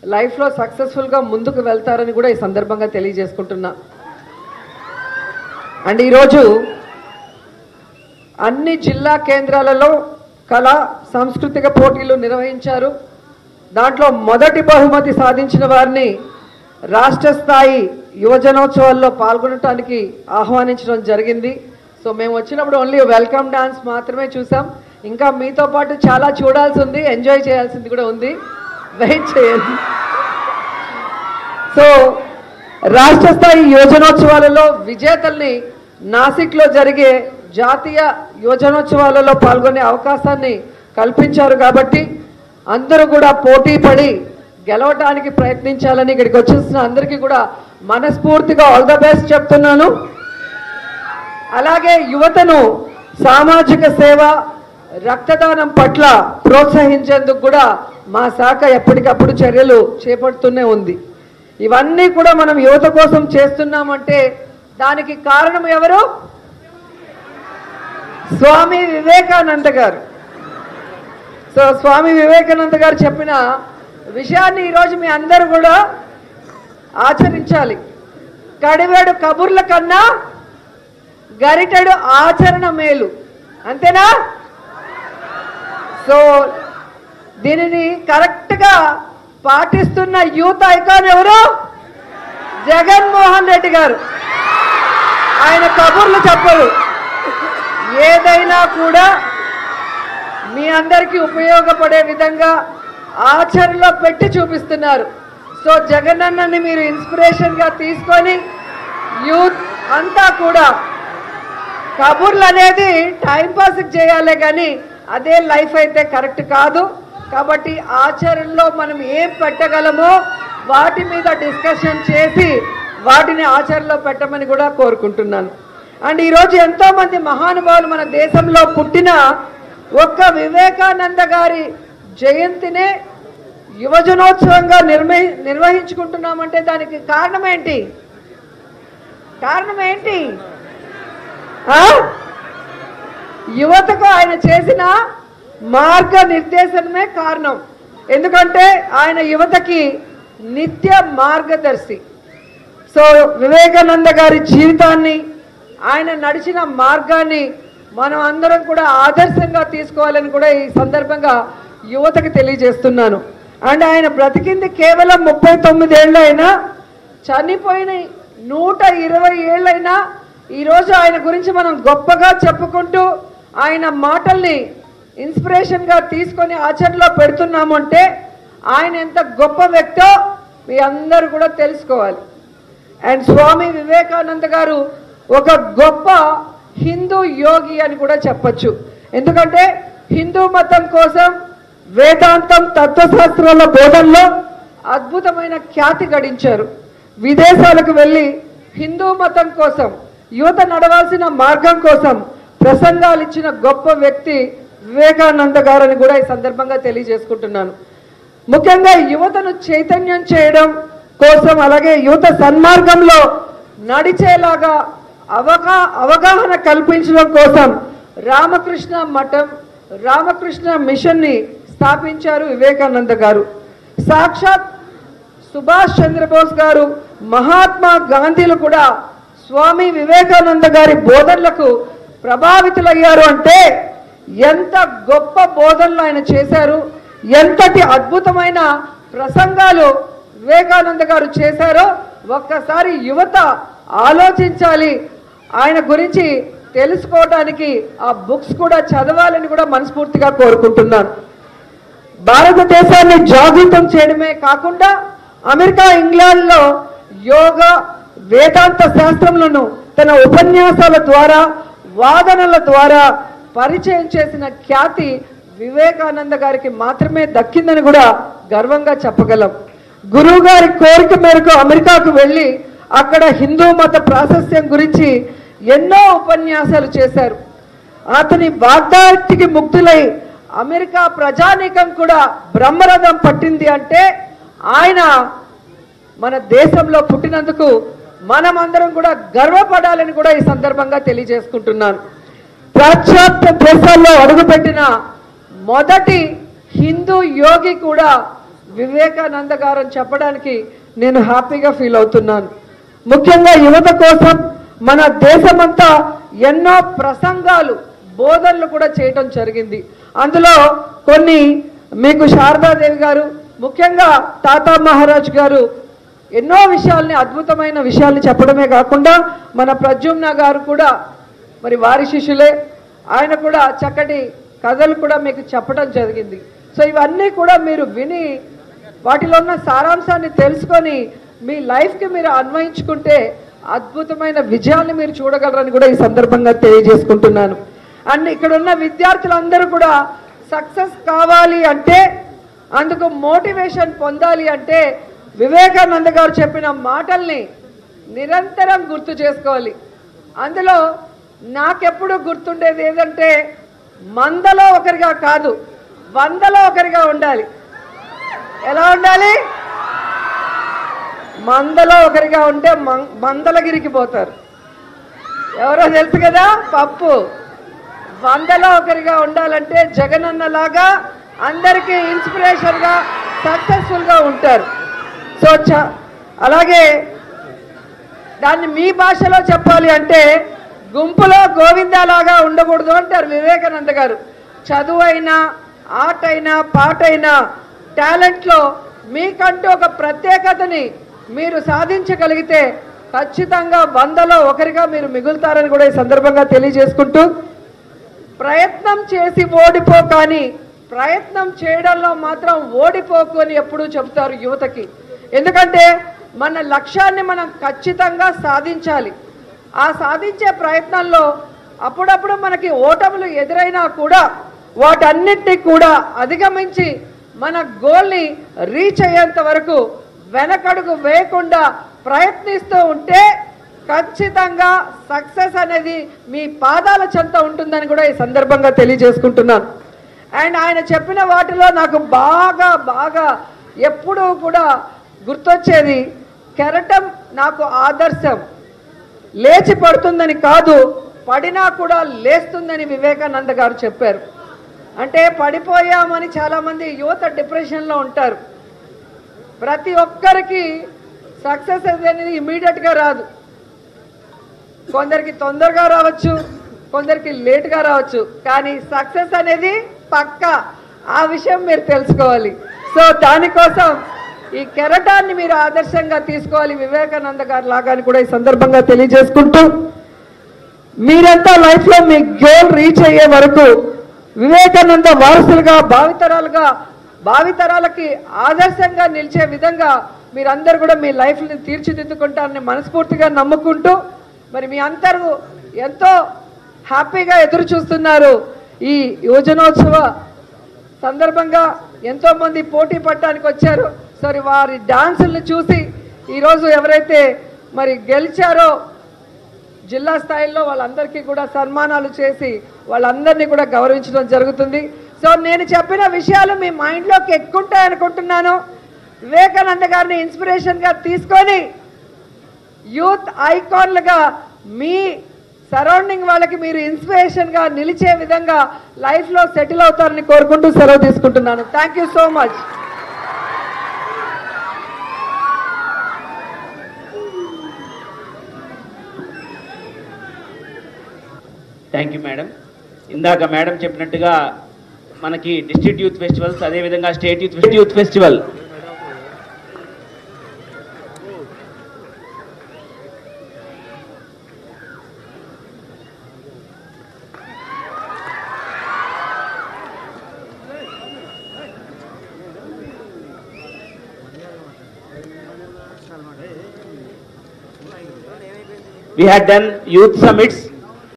లైఫ్లో సక్సెస్ఫుల్గా ముందుకు వెళ్తారని కూడా ఈ సందర్భంగా తెలియజేసుకుంటున్నా. అండ్ ఈరోజు అన్ని జిల్లా కేంద్రాలలో కళా సాంస్కృతిక పోటీలు నిర్వహించారు. దాంట్లో మొదటి బహుమతి సాధించిన వారిని రాష్ట్ర స్థాయి యువజనోత్సవాల్లో పాల్గొనడానికి ఆహ్వానించడం జరిగింది. సో మేము వచ్చినప్పుడు ఓన్లీ వెల్కమ్ డాన్స్ మాత్రమే చూసాం. ఇంకా మీతో పాటు చాలా చూడాల్సి ఉంది, ఎంజాయ్ చేయాల్సింది కూడా ఉంది. వెయిట్ చేయండి. సో రాష్ట్ర స్థాయి యువజనోత్సవాలలో విజేతల్ని నాసిక్లో జరిగే జాతీయ యువజనోత్సవాలలో పాల్గొనే అవకాశాన్ని కల్పించారు. కాబట్టి అందరూ కూడా పోటీ పడి గెలవటానికి ప్రయత్నించాలని ఇక్కడికి వచ్చేసిన అందరికీ కూడా మనస్ఫూర్తిగా ఆల్ ద బెస్ట్ చెప్తున్నాను. అలాగే యువతను సామాజిక సేవ, రక్తదానం పట్ల ప్రోత్సహించేందుకు కూడా మా శాఖ ఎప్పటికప్పుడు చర్యలు చేపడుతూనే ఉంది. ఇవన్నీ కూడా మనం యువత కోసం చేస్తున్నామంటే దానికి కారణం ఎవరు? స్వామి వివేకానంద గారు. సో స్వామి వివేకానంద గారు చెప్పిన విషయాన్ని ఈరోజు మీ అందరూ కూడా ఆచరించాలి. కడివేడు కబుర్ల కన్నా గరిటెడు ఆచరణ మేలు, అంతేనా? సో దీనిని కరెక్ట్గా పాటిస్తున్న యూత్ ఐకాన్ ఎవరు? జగన్మోహన్ రెడ్డి గారు. ఆయన కబుర్లు చెప్పరు, ఏదైనా కూడా మీ అందరికీ ఉపయోగపడే విధంగా ఆచరణలో పెట్టి చూపిస్తున్నారు. సో జగనన్నని మీరు ఇన్స్పిరేషన్గా తీసుకొని యూత్ అంతా కూడా కబుర్లు అనేది టైంపాస్కి చేయాలి, కానీ అదే లైఫ్ అయితే కరెక్ట్ కాదు. కాబట్టి ఆచరణలో మనం ఏం పెట్టగలమో వాటి మీద డిస్కషన్ చేసి వాటిని ఆచరణలో పెట్టమని కూడా కోరుకుంటున్నాను. అండ్ ఈరోజు ఎంతోమంది మహానుభావులు మన దేశంలో పుట్టిన ఒక్క వివేకానంద గారి జయంతినే యువజనోత్సవంగా నిర్వహించుకుంటున్నామంటే దానికి కారణం ఏంటి? యువతకు ఆయన చేసిన మార్గ నిర్దేశనమే కారణం. ఎందుకంటే ఆయన యువతకి నిత్య మార్గదర్శి. సో వివేకానంద గారి జీవితాన్ని, ఆయన నడిచిన మార్గాన్ని మనం అందరం కూడా ఆదర్శంగా తీసుకోవాలని కూడా ఈ సందర్భంగా యువతకు తెలియజేస్తున్నాను. అండ్ ఆయన బ్రతికింది కేవలం 39 ఏళ్ళైనా, చనిపోయిన 120 ఏళ్ళైనా ఈరోజు ఆయన గురించి మనం గొప్పగా చెప్పుకుంటూ ఆయన మాటల్ని ఇన్స్పిరేషన్గా తీసుకొని ఆచరణలో పెడుతున్నాము అంటే ఆయన ఎంత గొప్ప వ్యక్తో మీ అందరూ కూడా తెలుసుకోవాలి. అండ్ స్వామి వివేకానంద గారు ఒక గొప్ప హిందూ యోగి అని కూడా చెప్పచ్చు. ఎందుకంటే హిందూ మతం కోసం వేదాంతం, తత్వశాస్త్రాల బోధనలో అద్భుతమైన ఖ్యాతి గడించారు. విదేశాలకు వెళ్ళి హిందూ మతం కోసం, యువత నడవాల్సిన మార్గం కోసం ప్రసంగాలు ఇచ్చిన గొప్ప వ్యక్తి వివేకానంద గారని కూడా ఈ సందర్భంగా తెలియజేసుకుంటున్నాను. ముఖ్యంగా యువతను చైతన్యం చేయడం కోసం, అలాగే యువత సన్మార్గంలో నడిచేలాగా అవగాహన కల్పించడం కోసం రామకృష్ణ మఠం, రామకృష్ణ మిషన్ని స్థాపించారు వివేకానంద గారు. సాక్షాత్ సుభాష్ చంద్రబోస్ గారు, మహాత్మా గాంధీలు కూడా స్వామి వివేకానంద గారి బోధనలకు ప్రభావితులయ్యారు అంటే ఎంత గొప్ప బోధనలు ఆయన చేశారు, ఎంతటి అద్భుతమైన ప్రసంగాలు వివేకానంద గారు చేశారో ఒక్కసారి యువత ఆలోచించాలి. ఆయన గురించి తెలుసుకోవడానికి ఆ బుక్స్ కూడా చదవాలని కూడా మనస్ఫూర్తిగా కోరుకుంటున్నాను. భారతదేశాన్ని జాగృతం చేయడమే కాకుండా అమెరికా, ఇంగ్లాండ్లో యోగా, వేదాంత శాస్త్రములను తన ఉపన్యాసాల ద్వారా, వాదనల ద్వారా పరిచయం చేసిన ఖ్యాతి వివేకానంద గారికి మాత్రమే దక్కిందని కూడా గర్వంగా చెప్పగలం. గురువు గారి కోరిక మేరకు అమెరికాకు వెళ్ళి అక్కడ హిందూ మత ప్రాశస్త్యం గురించి ఎన్నో ఉపన్యాసాలు చేశారు. అతని వాగ్దాటికి ముగ్ధులై అమెరికా ప్రజానీకం కూడా బ్రహ్మరథం పట్టింది అంటే ఆయన మన దేశంలో పుట్టినందుకు మనమందరం కూడా గర్వపడాలని కూడా ఈ సందర్భంగా తెలియజేసుకుంటున్నాను. పాశ్చాత్య దేశాల్లో అడుగుపెట్టిన మొదటి హిందూ యోగి కూడా వివేకానంద గారు అని చెప్పడానికి నేను హ్యాపీగా ఫీల్ అవుతున్నాను. ముఖ్యంగా యువత కోసం మన దేశమంతా ఎన్నో ప్రసంగాలు బోధనలు కూడా చేయటం జరిగింది. అందులో కొన్ని మీకు శారదాదేవి గారు, ముఖ్యంగా తాతా మహారాజ్ గారు ఎన్నో విషయాల్ని, అద్భుతమైన విషయాల్ని చెప్పడమే కాకుండా మన ప్రద్యుమ్న గారు కూడా మరి వారి శిష్యులే, ఆయన కూడా చక్కటి కథలు కూడా మీకు చెప్పడం జరిగింది. సో ఇవన్నీ కూడా మీరు విని వాటిలో ఉన్న సారాంశాన్ని తెలుసుకొని మీ లైఫ్కి మీరు అన్వయించుకుంటే అద్భుతమైన విజయాన్ని మీరు చూడగలరని కూడా ఈ సందర్భంగా తెలియజేసుకుంటున్నాను. అండ్ ఇక్కడ ఉన్న విద్యార్థులందరూ కూడా సక్సెస్ కావాలి అంటే, అందుకు మోటివేషన్ పొందాలి అంటే వివేకానంద గారు చెప్పిన మాటల్ని నిరంతరం గుర్తు చేసుకోవాలి. అందులో నాకెప్పుడు గుర్తుండేది ఏదంటే, మందలో ఒకరిగా కాదు, వందలో ఒకరిగా ఉండాలి. ఎలా ఉండాలి? మందలో ఒకరిగా ఉంటే మందలగిరికి పోతారు. ఎవరో తెలుసు కదా, పప్పు. వందలో ఒకరిగా ఉండాలంటే జగనన్నలాగా అందరికీ ఇన్స్పిరేషన్గా సక్సెస్ఫుల్గా ఉంటారు. సో అలాగే దాన్ని మీ భాషలో చెప్పాలి అంటే గుంపులో గోవిందాలాగా ఉండకూడదు అంటారు వివేకానంద గారు. చదువు అయినా, ఆర్ట్ అయినా, పాట అయినా, టాలెంట్లో మీకంటూ ఒక ప్రత్యేకతని మీరు సాధించగలిగితే ఖచ్చితంగా వందలో ఒకరిగా మీరు మిగులుతారని కూడా ఈ సందర్భంగా తెలియజేసుకుంటూ, ప్రయత్నం చేసి ఓడిపో, కానీ ప్రయత్నం చేయడంలో మాత్రం ఓడిపోకు అని ఎప్పుడూ చెబుతారు యువతకి. ఎందుకంటే మన లక్ష్యాన్ని మనం ఖచ్చితంగా సాధించాలి. ఆ సాధించే ప్రయత్నంలో అప్పుడప్పుడు మనకి ఓటములు ఎదురైనా కూడా వాటన్నిటినీ కూడా అధిగమించి మన గోల్ని రీచ్ అయ్యేంత వరకు వెనకడుగు వేయకుండా ప్రయత్నిస్తూ ఉంటే ఖచ్చితంగా సక్సెస్ అనేది మీ పాదాల చెంత ఉంటుందని కూడా ఈ సందర్భంగా తెలియజేసుకుంటున్నాను. అండ్ ఆయన చెప్పిన వాటిలో నాకు బాగా ఎప్పుడూ కూడా గుర్తొచ్చేది, కెరటం నాకు ఆదర్శం, లేచి పడుతుందని కాదు, పడినా కూడా లేస్తుందని వివేకానంద గారు చెప్పారు. అంటే పడిపోయామని చాలామంది యువత డిప్రెషన్లో ఉంటారు. ప్రతి ఒక్కరికి సక్సెస్ అనేది ఇమీడియట్గా రాదు. కొందరికి తొందరగా రావచ్చు, కొందరికి లేట్గా రావచ్చు, కానీ సక్సెస్ అనేది పక్కా. ఆ విషయం మీరు తెలుసుకోవాలి. సో దానికోసం ఈ కెరటాన్ని మీరు ఆదర్శంగా తీసుకోవాలి వివేకానంద గారు లాగా అని కూడా ఈ సందర్భంగా తెలియజేసుకుంటూ, మీరంతా లైఫ్లో మీ గోల్ రీచ్ అయ్యే వరకు వివేకానంద వారసులుగా భావితరాలకి ఆదర్శంగా నిలిచే విధంగా మీరందరూ కూడా మీ లైఫ్ని తీర్చిదిద్దుకుంటారని మనస్ఫూర్తిగా నమ్ముకుంటూ, మరి మీ అందరూ ఎంతో హ్యాపీగా ఎదురు చూస్తున్నారు. ఈ యువజనోత్సవ సందర్భంగా ఎంతోమంది పోటీ పడటానికి వచ్చారు. సరే, వారి డాన్సుల్ని చూసి ఈరోజు ఎవరైతే మరి గెలిచారో జిల్లా స్థాయిలో వాళ్ళందరికీ కూడా సన్మానాలు చేసి వాళ్ళందరినీ కూడా గౌరవించడం జరుగుతుంది. సో నేను చెప్పిన విషయాలు మీ మైండ్లోకి ఎక్కుంటాయి అనుకుంటున్నాను. వివేకానంద గారిని ఇన్స్పిరేషన్గా తీసుకొని యూత్ ఐకాన్లుగా మీ సరౌండింగ్ వాళ్ళకి మీరు ఇన్స్పిరేషన్గా నిలిచే విధంగా లైఫ్లో సెటిల్ అవుతారని కోరుకుంటూ సెలవు తీసుకుంటున్నాను. Thank you so much. Thank you madam. ఇందాక మేడం చెప్పినట్టుగా మనకి డిస్ట్రిక్ట్ యూత్ ఫెస్టివల్స్, అదేవిధంగా state youth festival we had done youth summits